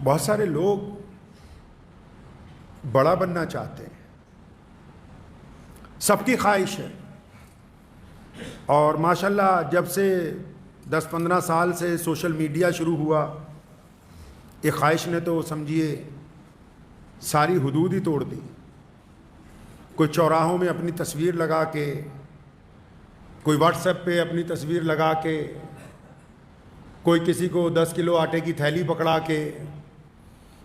بہت سارے لوگ بڑا بننا چاہتے ہیں، سب کی خواہش ہے، اور ماشاءاللہ جب سے 10-15 سال سے سوشل میڈیا شروع ہوا، یہ خواہش نے تو سمجھیے ساری حدود ہی توڑ دی۔ کوئی چوراہوں میں اپنی تصویر لگا کے، کوئی واٹس ایپ پہ اپنی تصویر لگا کے، کوئی کسی کو 10 کلو آٹے کی تھیلی پکڑا کے،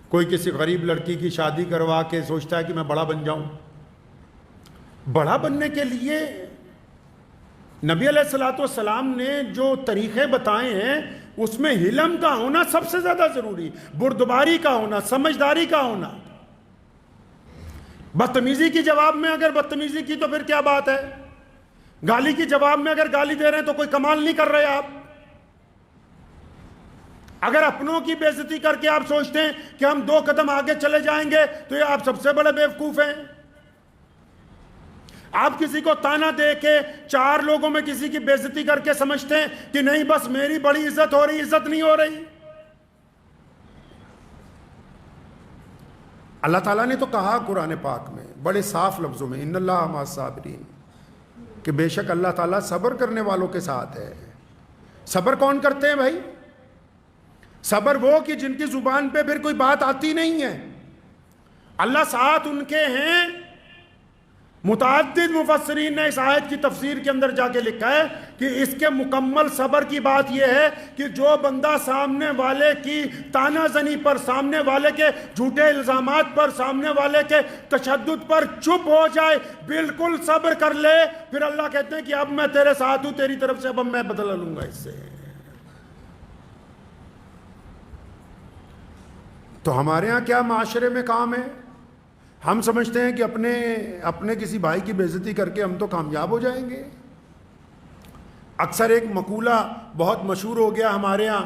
کوئی کسی غریب لڑکی کی شادی کروا کے سوچتا ہے کہ میں بڑا بن جاؤں۔ بڑا بننے کے لیے نبی علیہ الصلوۃ والسلام نے جو طریقے بتائے ہیں اس میں حلم کا ہونا سب سے زیادہ ضروری، بردباری کا ہونا، سمجھداری کا ہونا۔ بدتمیزی کی جواب میں اگر بدتمیزی کی تو پھر کیا بات ہے، گالی کی جواب میں اگر گالی دے رہے ہیں تو کوئی کمال نہیں کر رہے آپ۔ اگر اپنوں کی بے عزتی کر کے آپ سوچتے ہیں کہ ہم 2 قدم آگے چلے جائیں گے تو یہ آپ سب سے بڑے بیوقوف ہیں۔ آپ کسی کو تانا دے کے 4 لوگوں میں کسی کی بے عزتی کر کے سمجھتے ہیں کہ نہیں بس میری بڑی عزت ہو رہی، عزت نہیں ہو رہی۔ اللہ تعالیٰ نے تو کہا قرآن پاک میں بڑے صاف لفظوں میں، ان اللہ مع الصابرین، کہ بے شک اللہ تعالیٰ صبر کرنے والوں کے ساتھ ہے۔ صبر کون کرتے ہیں بھائی؟ صبر وہ کہ جن کی زبان پہ پھر کوئی بات آتی نہیں ہے، اللہ ساتھ ان کے ہیں۔ متعدد مفسرین نے اس آیت کی تفسیر کے اندر جا کے لکھا ہے کہ اس کے مکمل صبر کی بات یہ ہے کہ جو بندہ سامنے والے کی تانا زنی پر، سامنے والے کے جھوٹے الزامات پر، سامنے والے کے تشدد پر چپ ہو جائے، بالکل صبر کر لے، پھر اللہ کہتے ہیں کہ اب میں تیرے ساتھ ہوں، تیری طرف سے اب میں بدلہ لوں گا اس سے۔ تو ہمارے ہاں کیا معاشرے میں کام ہے؟ ہم سمجھتے ہیں کہ اپنے کسی بھائی کی بے عزتی کر کے ہم تو کامیاب ہو جائیں گے۔ اکثر ایک مقولہ بہت مشہور ہو گیا ہمارے ہاں،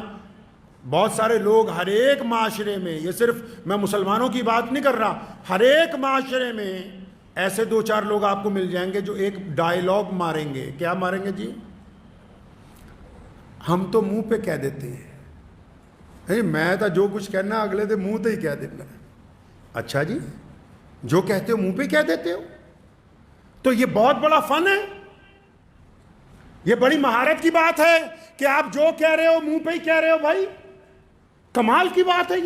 بہت سارے لوگ ہر ایک معاشرے میں، یہ صرف میں مسلمانوں کی بات نہیں کر رہا، ہر ایک معاشرے میں ایسے 2-4 لوگ آپ کو مل جائیں گے جو ایک ڈائیلاگ ماریں گے۔ کیا ماریں گے جی؟ ہم تو منہ پہ کہہ دیتے ہیں، میں تو جو کچھ کہنا اگلے دن منہ تو ہی کہہ دینا۔ اچھا جی، جو کہتے ہو منہ پہ کہہ دیتے ہو؟ تو یہ بہت بڑا فن ہے، یہ بڑی مہارت کی بات ہے کہ آپ جو کہہ رہے ہو منہ پہ ہی کہہ رہے ہو۔ بھائی کمال کی بات ہے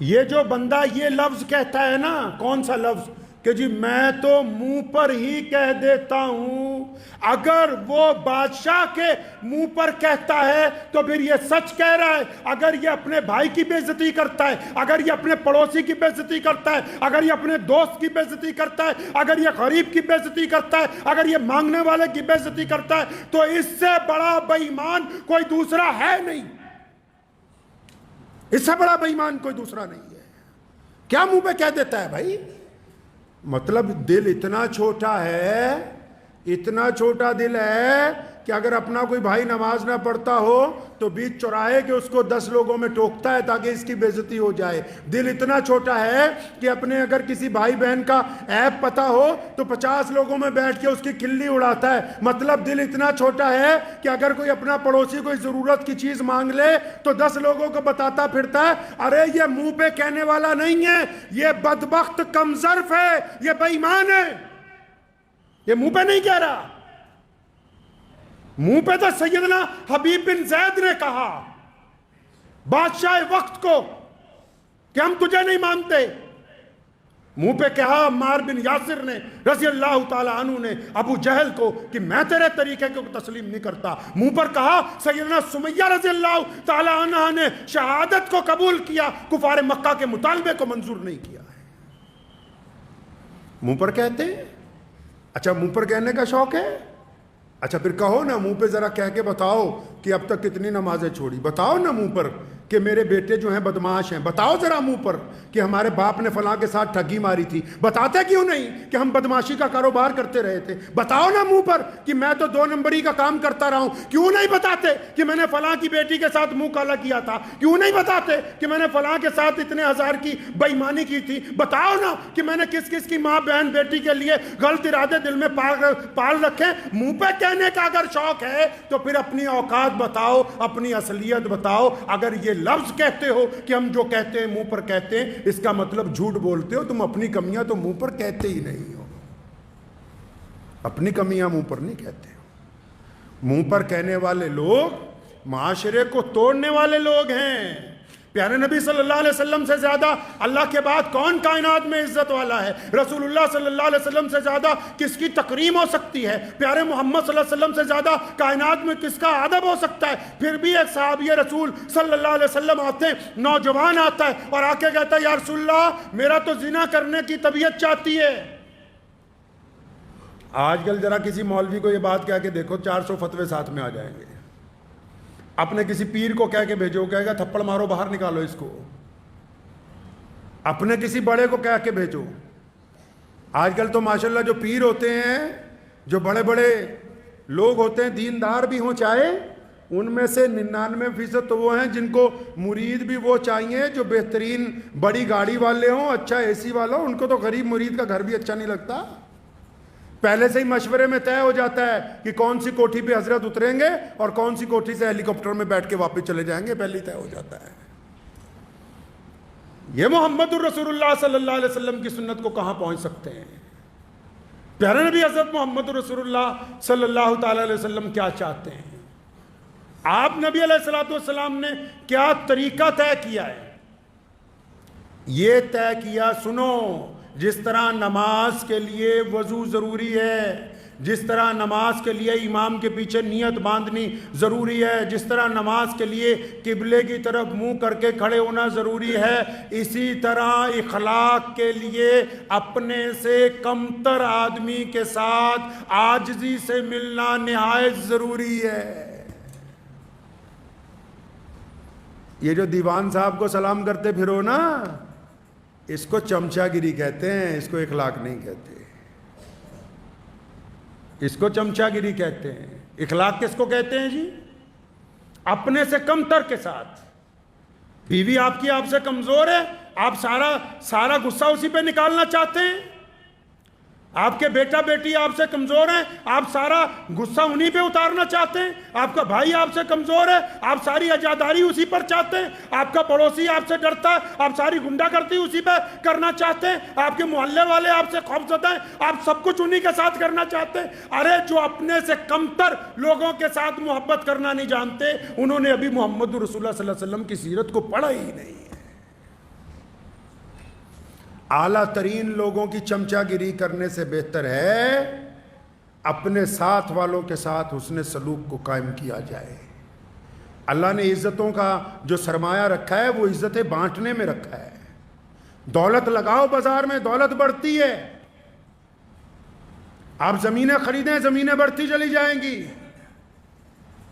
یہ جو بندہ یہ لفظ کہتا ہے نا، کون سا لفظ، کہ جی میں تو منہ پر ہی کہہ دیتا ہوں، اگر وہ بادشاہ کے منہ پر کہتا ہے تو پھر یہ سچ کہہ رہا ہے۔ اگر یہ اپنے بھائی کی بے عزتی کرتا ہے، اگر یہ اپنے پڑوسی کی بے عزتی کرتا ہے، اگر یہ اپنے دوست کی بے عزتی کرتا ہے، اگر یہ غریب کی بے عزتی کرتا ہے، اگر یہ مانگنے والے کی بے عزتی کرتا ہے، تو اس سے بڑا بے ایمان کوئی دوسرا ہے نہیں، اس سے بڑا بے ایمان کوئی دوسرا نہیں ہے۔ کیا منہ پہ کہہ دیتا ہے بھائی؟ مطلب دل اتنا چھوٹا ہے، اتنا چھوٹا دل ہے کہ اگر اپنا کوئی بھائی نماز نہ پڑھتا ہو تو بیچ چوراہے کے اس کو 10 لوگوں میں ٹوکتا ہے تاکہ اس کی بے عزتی ہو جائے۔ دل اتنا چھوٹا ہے کہ اپنے اگر کسی بھائی بہن کا عیب پتہ ہو تو 50 لوگوں میں بیٹھ کے اس کی کھلی اڑاتا ہے۔ مطلب دل اتنا چھوٹا ہے کہ اگر کوئی اپنا پڑوسی کوئی ضرورت کی چیز مانگ لے تو 10 لوگوں کو بتاتا پھرتا ہے، ارے یہ منہ پہ کہنے والا نہیں ہے، یہ بدبخت کمظرف ہے، یہ بے ایمان ہے، یہ منہ پہ نہیں کہہ رہا۔ منہ پہ تو سیدنا حبیب بن زید نے کہا بادشاہ وقت کو کہ ہم تجھے نہیں مانتے، منہ پہ کہا عمار بن یاسر نے رضی اللہ تعالیٰ عنہ نے ابو جہل کو کہ میں تیرے طریقے کو تسلیم نہیں کرتا، منہ پر کہا سیدنا سمیہ رضی اللہ تعالیٰ عنہ نے شہادت کو قبول کیا، کفار مکہ کے مطالبے کو منظور نہیں کیا ہے۔ منہ پر کہتے ہیں؟ اچھا منہ پر کہنے کا شوق ہے؟ اچھا پھر کہو نا منہ پہ ذرا کہہ کے بتاؤ کہ اب تک کتنی نمازیں چھوڑی، بتاؤ نا منہ پر کہ میرے بیٹے جو ہیں بدماش ہیں، بتاؤ ذرا منہ پر کہ ہمارے باپ نے فلاں کے ساتھ ٹھگی ماری تھی، بتاتے کیوں نہیں کہ ہم بدماشی کا کاروبار کرتے رہے تھے؟ بتاؤ نا منہ پر کہ میں تو 2 نمبری کا کام کرتا رہا ہوں، کیوں نہیں بتاتے کہ میں نے فلاں کی بیٹی کے ساتھ منہ کالا کیا تھا؟ کیوں نہیں بتاتے کہ میں نے فلاں کے ساتھ اتنے ہزار کی بے ایمانی کی تھی؟ بتاؤ نا کہ میں نے کس کس کی ماں بہن بیٹی کے لیے غلط ارادے دل میں پال رکھے۔ منہ پہ کہنے کا اگر شوق ہے تو پھر اپنی اوقات بتاؤ، اپنی اصلیت بتاؤ۔ اگر یہ لفظ کہتے ہو کہ ہم جو کہتے ہیں منہ پر کہتے ہیں، اس کا مطلب جھوٹ بولتے ہو، تم اپنی کمیاں تو منہ پر کہتے ہی نہیں ہو، اپنی کمیاں منہ پر نہیں کہتے ہو۔ منہ پر کہنے والے لوگ معاشرے کو توڑنے والے لوگ ہیں۔ پیارے نبی صلی اللہ علیہ وسلم سے زیادہ اللہ کے بعد کون کائنات میں عزت والا ہے؟ رسول اللہ صلی اللہ علیہ وسلم سے زیادہ کس کی تکریم ہو سکتی ہے؟ پیارے محمد صلی اللہ علیہ وسلم سے زیادہ کائنات میں کس کا ادب ہو سکتا ہے؟ پھر بھی ایک صحابی رسول صلی اللہ علیہ وسلم آتے ہیں، نوجوان آتا ہے اور آ کے کہتا ہے یا رسول اللہ میرا تو زنا کرنے کی طبیعت چاہتی ہے۔ آج کل ذرا کسی مولوی کو یہ بات کہہ کے دیکھو، 400 فتوے ساتھ میں آ جائیں گے۔ اپنے کسی پیر کو کہہ کے بھیجو، کہے گا تھپڑ مارو باہر نکالو اس کو۔ اپنے کسی بڑے کو کہہ کے بھیجو۔ آج کل تو ماشاءاللہ جو پیر ہوتے ہیں، جو بڑے بڑے لوگ ہوتے ہیں، دیندار بھی ہوں چاہے، ان میں سے 99% تو وہ ہیں جن کو مرید بھی وہ چاہیے جو بہترین بڑی گاڑی والے ہوں، اچھا اے سی والا ہوں۔ ان کو تو غریب مرید کا گھر بھی اچھا نہیں لگتا۔ پہلے سے ہی مشورے میں طے ہو جاتا ہے کہ کون سی کوٹھی پہ حضرت اتریں گے اور کون سی کوٹھی سے ہیلی کاپٹر میں بیٹھ کے واپس چلے جائیں گے، پہلے ہی طے ہو جاتا ہے۔ یہ محمد الرسول اللہ صلی اللہ علیہ وسلم کی سنت کو کہاں پہنچ سکتے ہیں؟ پیارے نبی حضرت محمد الرسول اللہ صلی اللہ تعالی علیہ وسلم کیا چاہتے ہیں؟ آپ نبی علیہ الصلوۃ والسلام نے کیا طریقہ طے کیا ہے؟ یہ طے کیا، سنو، جس طرح نماز کے لیے وضو ضروری ہے، جس طرح نماز کے لیے امام کے پیچھے نیت باندھنی ضروری ہے، جس طرح نماز کے لیے قبلے کی طرف منہ کر کے کھڑے ہونا ضروری ہے، اسی طرح اخلاق کے لیے اپنے سے کمتر آدمی کے ساتھ عاجزی سے ملنا نہایت ضروری ہے۔ یہ جو دیوان صاحب کو سلام کرتے پھرو نا، اس کو چمچہ گیری کہتے ہیں، اس کو اخلاق نہیں کہتے، اس کو چمچہ گیری کہتے ہیں۔ اخلاق کس کو کہتے ہیں جی؟ اپنے سے کم تر کے ساتھ۔ بیوی آپ کی آپ سے کمزور ہے، آپ سارا غصہ اسی پہ نکالنا چاہتے ہیں؟ آپ کے بیٹا بیٹی آپ سے کمزور ہیں، آپ سارا غصہ انہی پہ اتارنا چاہتے ہیں؟ آپ کا بھائی آپ سے کمزور ہے، آپ ساری عزاداری اسی پر چاہتے ہیں؟ آپ کا پڑوسی آپ سے ڈرتا ہے، آپ ساری گنڈا گردی اسی پہ کرنا چاہتے ہیں؟ آپ کے محلے والے آپ سے خوفزدہ ہیں، آپ سب کچھ انہی کے ساتھ کرنا چاہتے ہیں؟ ارے جو اپنے سے کمتر لوگوں کے ساتھ محبت کرنا نہیں جانتے، انہوں نے ابھی محمد رسول اللہ صلی اللہ علیہ وسلم کی سیرت کو پڑھا ہی نہیں۔ اعلیٰ ترین لوگوں کی چمچہ گیری کرنے سے بہتر ہے اپنے ساتھ والوں کے ساتھ حسن سلوک کو قائم کیا جائے۔ اللہ نے عزتوں کا جو سرمایہ رکھا ہے وہ عزتیں بانٹنے میں رکھا ہے۔ دولت لگاؤ بازار میں، دولت بڑھتی ہے۔ آپ زمینیں خریدیں، زمینیں بڑھتی چلی جائیں گی۔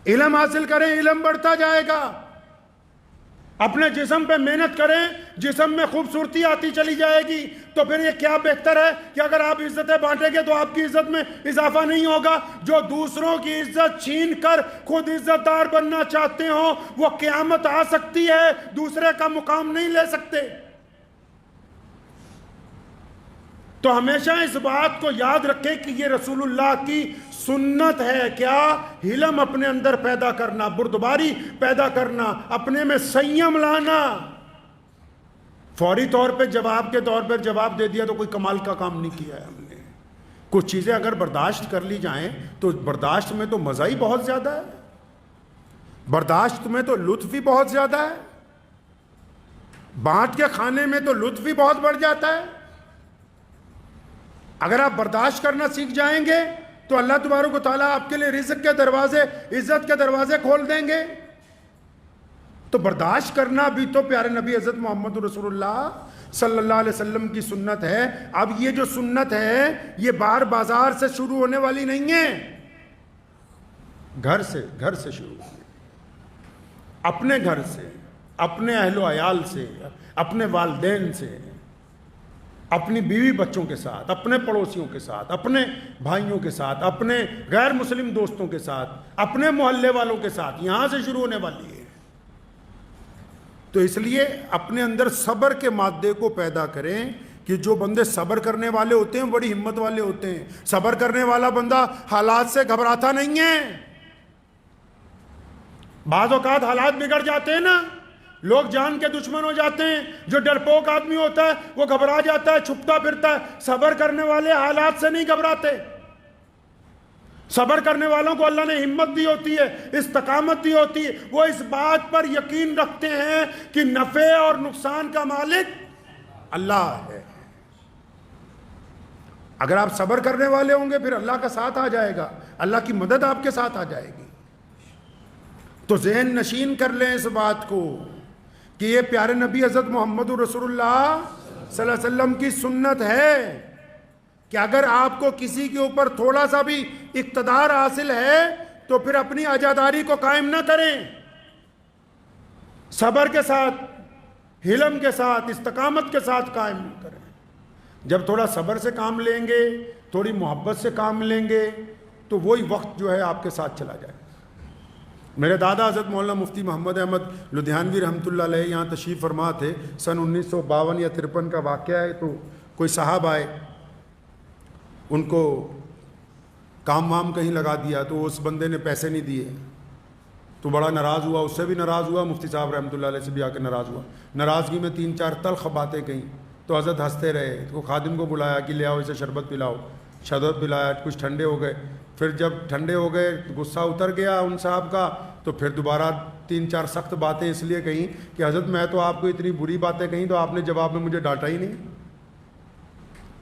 علم حاصل کریں، علم بڑھتا جائے گا۔ اپنے جسم پہ محنت کریں، جسم میں خوبصورتی آتی چلی جائے گی۔ تو پھر یہ کیا بہتر ہے کہ اگر آپ عزتیں بانٹیں گے تو آپ کی عزت میں اضافہ نہیں ہوگا؟ جو دوسروں کی عزت چھین کر خود عزت دار بننا چاہتے ہوں، وہ قیامت آ سکتی ہے، دوسرے کا مقام نہیں لے سکتے۔ تو ہمیشہ اس بات کو یاد رکھیں کہ یہ رسول اللہ کی سنت ہے۔ کیا؟ حلم اپنے اندر پیدا کرنا، بردباری پیدا کرنا، اپنے میں سنیم لانا۔ فوری طور پہ جواب کے طور پر جواب دے دیا تو کوئی کمال کا کام نہیں کیا ہے ہم نے۔ کچھ چیزیں اگر برداشت کر لی جائیں تو برداشت میں تو مزہ ہی بہت زیادہ ہے، برداشت میں تو لطف ہی بہت زیادہ ہے، بانٹ کے کھانے میں تو لطف ہی بہت بڑھ جاتا ہے۔ اگر آپ برداشت کرنا سیکھ جائیں گے تو اللہ تبارک و تعالیٰ آپ کے لیے رزق کے دروازے، عزت کے دروازے کھول دیں گے۔ تو برداشت کرنا بھی تو پیارے نبی حضرت محمد رسول اللہ صلی اللہ علیہ وسلم کی سنت ہے۔ اب یہ جو سنت ہے یہ بار بازار سے شروع ہونے والی نہیں ہے، گھر سے شروع ہوئی، اپنے گھر سے، اپنے اہل و عیال سے، اپنے والدین سے، اپنی بیوی بچوں کے ساتھ، اپنے پڑوسیوں کے ساتھ، اپنے بھائیوں کے ساتھ، اپنے غیر مسلم دوستوں کے ساتھ، اپنے محلے والوں کے ساتھ، یہاں سے شروع ہونے والی ہے۔ تو اس لیے اپنے اندر صبر کے مادے کو پیدا کریں کہ جو بندے صبر کرنے والے ہوتے ہیں بڑی ہمت والے ہوتے ہیں۔ صبر کرنے والا بندہ حالات سے گھبراتا نہیں ہے۔ بعض اوقات حالات بگڑ جاتے ہیں نا، لوگ جان کے دشمن ہو جاتے ہیں. جو ڈرپوک آدمی ہوتا ہے وہ گھبرا جاتا ہے, چھپتا پھرتا ہے. صبر کرنے والے حالات سے نہیں گھبراتے. صبر کرنے والوں کو اللہ نے ہمت دی ہوتی ہے, استقامت دی ہوتی ہے. وہ اس بات پر یقین رکھتے ہیں کہ نفع اور نقصان کا مالک اللہ ہے. اگر آپ صبر کرنے والے ہوں گے پھر اللہ کا ساتھ آ جائے گا, اللہ کی مدد آپ کے ساتھ آ جائے گی. تو ذہن نشین کر لیں اس بات کو کہ یہ پیارے نبی حضرت محمد رسول اللہ صلی اللہ علیہ وسلم کی سنت ہے کہ اگر آپ کو کسی کے اوپر تھوڑا سا بھی اقتدار حاصل ہے تو پھر اپنی عزاداری کو قائم نہ کریں. صبر کے ساتھ, حلم کے ساتھ, استقامت کے ساتھ قائم کریں. جب تھوڑا صبر سے کام لیں گے, تھوڑی محبت سے کام لیں گے تو وہی وقت جو ہے آپ کے ساتھ چلا جائے. میرے دادا حضرت مولانا مفتی محمد احمد لدھیانوی رحمۃ اللہ علیہ یہاں تشریف فرما تھے. سن 1952 یا 53 کا واقعہ ہے. تو کوئی صاحب آئے, ان کو کام وام کہیں لگا دیا تو اس بندے نے پیسے نہیں دیے تو بڑا ناراض ہوا. اس سے بھی ناراض ہوا, مفتی صاحب رحمۃ اللہ علیہ سے بھی آ کے ناراض ہوا. ناراضگی میں 3-4 تلخ باتیں کہیں تو حضرت ہنستے رہے. تو خادم کو بلایا کہ لے آؤ اسے شربت پلاؤ. شربت پلایا, کچھ ٹھنڈے ہو گئے. پھر جب ٹھنڈے ہو گئے, غصہ اتر گیا ان صاحب کا, تو پھر دوبارہ 3-4 سخت باتیں اس لیے کہیں کہ حضرت میں تو آپ کو اتنی بری باتیں کہیں تو آپ نے جواب میں مجھے ڈانٹا ہی نہیں.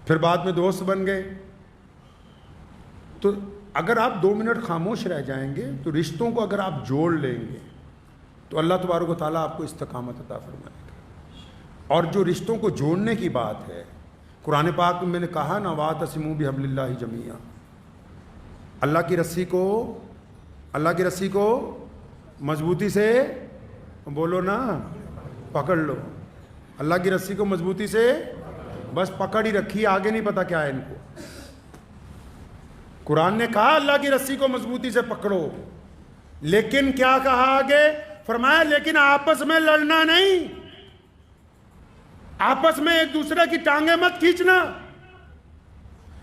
پھر بعد میں دوست بن گئے. تو اگر آپ 2 منٹ خاموش رہ جائیں گے تو رشتوں کو اگر آپ جوڑ لیں گے تو اللہ تبارک و تعالیٰ آپ کو استقامت عطا فرمائے گا. اور جو رشتوں کو جوڑنے کی بات ہے, قرآن پاک میں نے کہا نا وَاعْتَصِمُوا بِحَبْلِ اللَّهِ جَمِيعًا, اللہ کی رسی کو مضبوطی سے, بولو نا, پکڑ لو. اللہ کی رسی کو مضبوطی سے بس پکڑ ہی رکھی, آگے نہیں پتا کیا ہے ان کو. قرآن نے کہا اللہ کی رسی کو مضبوطی سے پکڑو, لیکن کیا کہا آگے؟ فرمایا لیکن آپس میں لڑنا نہیں, آپس میں ایک دوسرے کی ٹانگیں مت کھینچنا,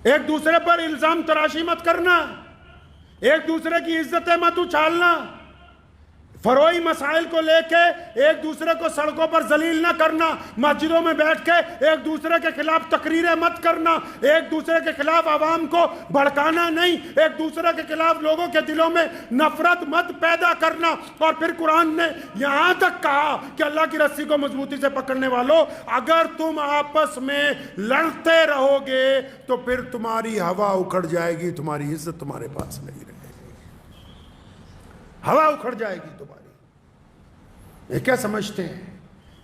ایک دوسرے پر الزام تراشی مت کرنا, ایک دوسرے کی عزتیں مت اچھالنا, فروئی مسائل کو لے کے ایک دوسرے کو سڑکوں پر ذلیل نہ کرنا, مسجدوں میں بیٹھ کے ایک دوسرے کے خلاف تقریریں مت کرنا, ایک دوسرے کے خلاف عوام کو بھڑکانا نہیں, ایک دوسرے کے خلاف لوگوں کے دلوں میں نفرت مت پیدا کرنا. اور پھر قرآن نے یہاں تک کہا کہ اللہ کی رسی کو مضبوطی سے پکڑنے والوں, اگر تم آپس میں لڑتے رہو گے تو پھر تمہاری ہوا اکھڑ جائے گی, تمہاری عزت تمہارے پاس نہیں رہے گی, ہوا اکھڑ جائے گی تمہاری. یہ کیا سمجھتے ہیں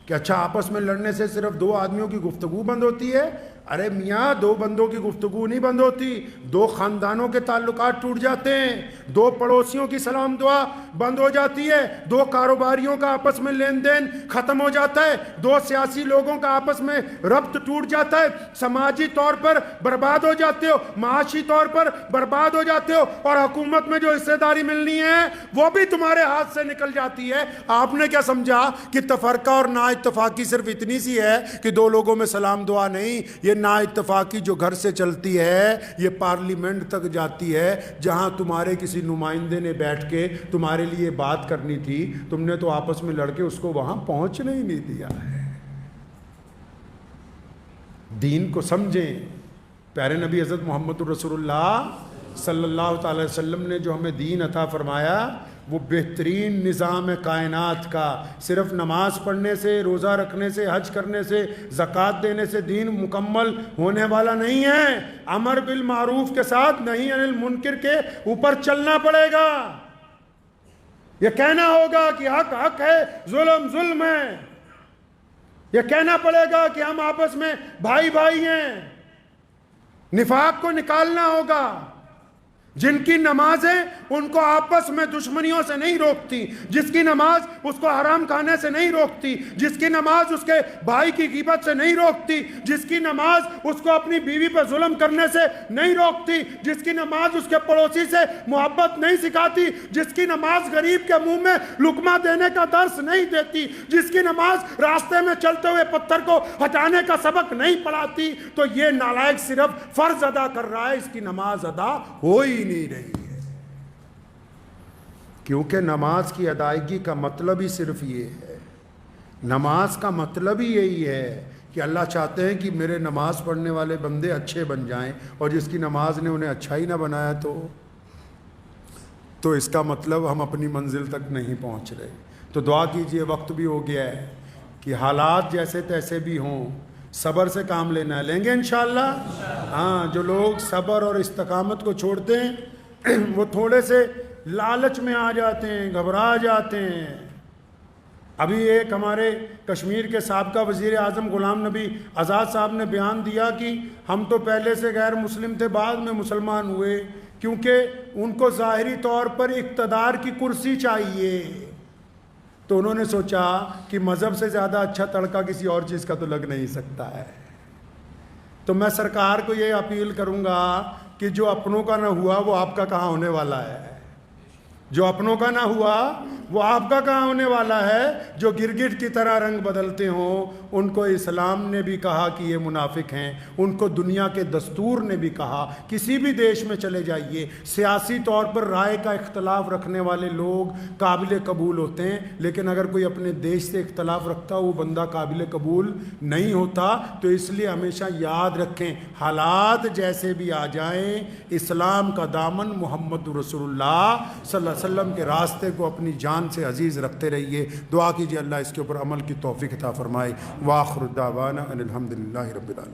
کہ اچھا آپس میں لڑنے سے صرف 2 آدمیوں کی گفتگو بند ہوتی ہے؟ ارے میاں 2 بندوں کی گفتگو نہیں بند ہوتی, 2 خاندانوں کے تعلقات ٹوٹ جاتے ہیں, 2 پڑوسیوں کی سلام دعا بند ہو جاتی ہے, 2 کاروباریوں کا آپس میں لین دین ختم ہو جاتا ہے, 2 سیاسی لوگوں کا آپس میں ربط ٹوٹ جاتا ہے, سماجی طور پر برباد ہو جاتے ہو, معاشی طور پر برباد ہو جاتے ہو, اور حکومت میں جو حصے داری ملنی ہے وہ بھی تمہارے ہاتھ سے نکل جاتی ہے. آپ نے کیا سمجھا کہ تفرقہ اور نا اتفاقی صرف اتنی سی ہے کہ 2 لوگوں میں سلام دعا نہیں؟ یہ نا اتفاقی جو گھر سے چلتی ہے یہ پارلیمنٹ تک جاتی ہے, جہاں تمہارے کسی نمائندے نے بیٹھ کے تمہارے لیے بات کرنی تھی, تم نے تو آپس میں لڑ کے اس کو وہاں پہنچنے ہی نہیں دیا ہے. دین کو سمجھیں. پیارے نبی حضرت محمد رسول اللہ صلی اللہ تعالی وسلم نے جو ہمیں دین عطا فرمایا وہ بہترین نظام کائنات کا, صرف نماز پڑھنے سے, روزہ رکھنے سے, حج کرنے سے, زکوٰۃ دینے سے دین مکمل ہونے والا نہیں ہے. امر بالمعروف کے ساتھ نہی عن المنکر کے اوپر چلنا پڑے گا. یہ کہنا ہوگا کہ حق حق ہے, ظلم ظلم ہے. یہ کہنا پڑے گا کہ ہم آپس میں بھائی بھائی ہیں. نفاق کو نکالنا ہوگا. جن کی نمازیں ان کو آپس میں دشمنیوں سے نہیں روکتی, جس کی نماز اس کو حرام کھانے سے نہیں روکتی, جس کی نماز اس کے بھائی کی غیبت سے نہیں روکتی, جس کی نماز اس کو اپنی بیوی پر ظلم کرنے سے نہیں روکتی, جس کی نماز اس کے پڑوسی سے محبت نہیں سکھاتی, جس کی نماز غریب کے منہ میں لقمہ دینے کا درس نہیں دیتی, جس کی نماز راستے میں چلتے ہوئے پتھر کو ہٹانے کا سبق نہیں پڑھاتی, تو یہ نالائق صرف فرض ادا کر رہا ہے, اس کی نماز ادا ہو ہی نہیں رہی ہے. کیونکہ نماز کی ادائیگی کا مطلب ہی صرف یہ ہے نماز کا مطلب ہی یہی ہے کہ اللہ چاہتے ہیں کہ میرے نماز پڑھنے والے بندے اچھے بن جائیں، اور جس کی نماز نے انہیں اچھا ہی نہ بنایا تو اس کا مطلب ہم اپنی منزل تک نہیں پہنچ رہے۔ تو دعا کیجئے، وقت بھی ہو گیا ہے کہ حالات جیسے تیسے بھی ہوں صبر سے کام لینا ہے، لیں گے انشاءاللہ۔ ہاں، جو لوگ صبر اور استقامت کو چھوڑتے ہیں وہ تھوڑے سے لالچ میں آ جاتے ہیں، گھبرا جاتے ہیں۔ ابھی ایک ہمارے کشمیر کے سابقہ وزیر اعظم غلام نبی آزاد صاحب نے بیان دیا کہ ہم تو پہلے سے غیر مسلم تھے، بعد میں مسلمان ہوئے، کیونکہ ان کو ظاہری طور پر اقتدار کی کرسی چاہیے، تو انہوں نے سوچا کہ مذہب سے زیادہ اچھا تڑکا کسی اور چیز کا تو لگ نہیں سکتا ہے۔ تو میں سرکار کو یہ اپیل کروں گا کہ جو اپنوں کا نہ ہوا وہ آپ کا کہاں ہونے والا ہے، جو اپنوں کا نہ ہوا وہ آپ کا کہاں ہونے والا ہے۔ جو گرگٹ کی طرح رنگ بدلتے ہوں ان کو اسلام نے بھی کہا کہ یہ منافق ہیں، ان کو دنیا کے دستور نے بھی کہا۔ کسی بھی دیش میں چلے جائیے، سیاسی طور پر رائے کا اختلاف رکھنے والے لوگ قابل قبول ہوتے ہیں، لیکن اگر کوئی اپنے دیش سے اختلاف رکھتا وہ بندہ قابل قبول نہیں ہوتا۔ تو اس لیے ہمیشہ یاد رکھیں، حالات جیسے بھی آ جائیں، اسلام کا دامن محمد رسول اللہ صلی اللہ علیہ وسلم کے راستے کو اپنی جان سے عزیز رکھتے رہیے۔ دعا کیجیے اللہ اس کے اوپر عمل کی توفیق عطا فرمائے۔ وآخر دعوانا ان الحمد للہ رب العالمین۔